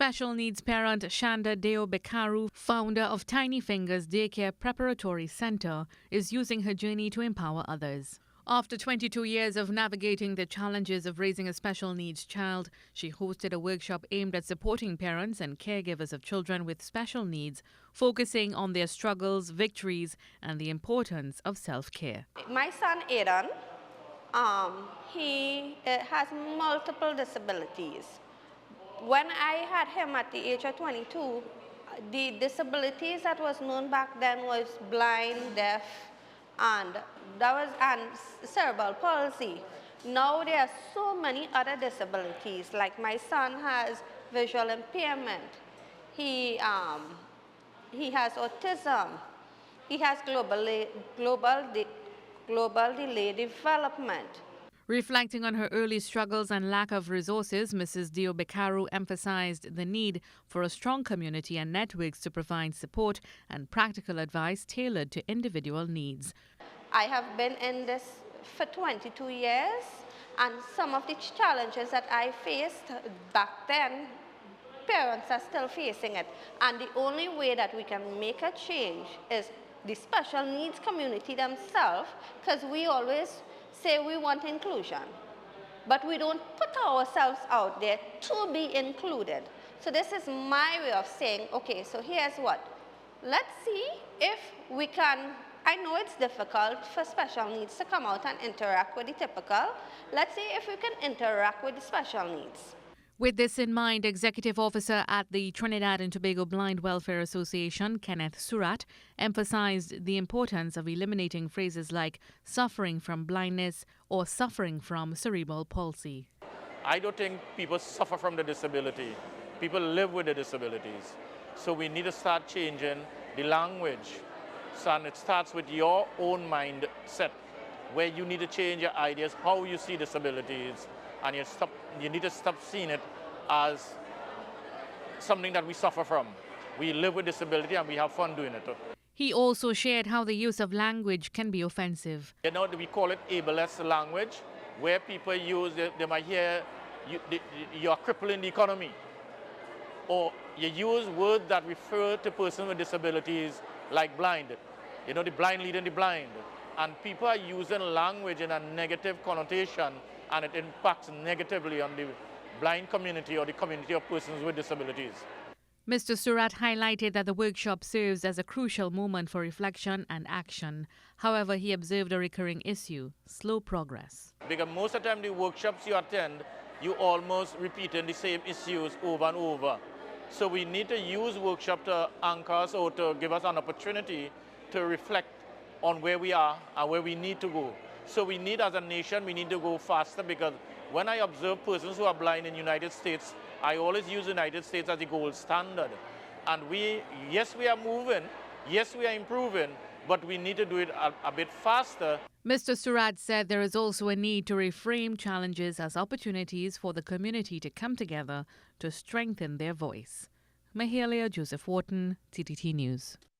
Special needs parent Shanda Deo-Bickaroo, founder of Tiny Fingers Daycare Preparatory Center, is using her journey to empower others. After 22 years of navigating the challenges of raising a special needs child, she hosted a workshop aimed at supporting parents and caregivers of children with special needs, focusing on their struggles, victories, and the importance of self-care. My son Aiden, he has multiple disabilities. When I had him at the age of 22, the disabilities that was known back then was blind, deaf, and cerebral palsy. Now there are so many other disabilities, like my son has visual impairment. He has autism. He has global delay development. Reflecting on her early struggles and lack of resources, Mrs. Deo-Bickaroo emphasized the need for a strong community and networks to provide support and practical advice tailored to individual needs. I have been in this for 22 years, and some of the challenges that I faced back then, parents are still facing it. And the only way that we can make a change is the special needs community themselves, because we always say we want inclusion, but we don't put ourselves out there to be included. So this is my way of saying, okay, so here's what. Let's see if we can, I know it's difficult for special needs to come out and interact with the typical. Let's see if we can interact with the special needs. With this in mind, Executive Officer at the Trinidad and Tobago Blind Welfare Association, Kenneth Suratt, emphasized the importance of eliminating phrases like suffering from blindness or suffering from cerebral palsy. I don't think people suffer from the disability. People live with the disabilities. So we need to start changing the language. So, and it starts with your own mindset, where you need to change your ideas, how you see disabilities, and you need to stop seeing it as something that we suffer from. We live with disability and we have fun doing it. He also shared how the use of language can be offensive. You know, we call it ableist language, where people use, they might hear you're crippling the economy. Or you use words that refer to persons with disabilities like blind. You know, the blind leading the blind. And people are using language in a negative connotation, and it impacts negatively on the blind community or the community of persons with disabilities. Mr. Suratt highlighted that the workshop serves as a crucial moment for reflection and action. However, he observed a recurring issue: slow progress. Because most of the time the workshops you attend, you almost repeating the same issues over and over. So we need to use workshop to anchor us or to give us an opportunity to reflect on where we are and where we need to go. So we need, as a nation, we need to go faster, because when I observe persons who are blind in the United States, I always use the United States as the gold standard. And yes, we are moving, yes, we are improving, but we need to do it a bit faster. Mr. Suratt said there is also a need to reframe challenges as opportunities for the community to come together to strengthen their voice. Mahalia Joseph Wharton, TTT News.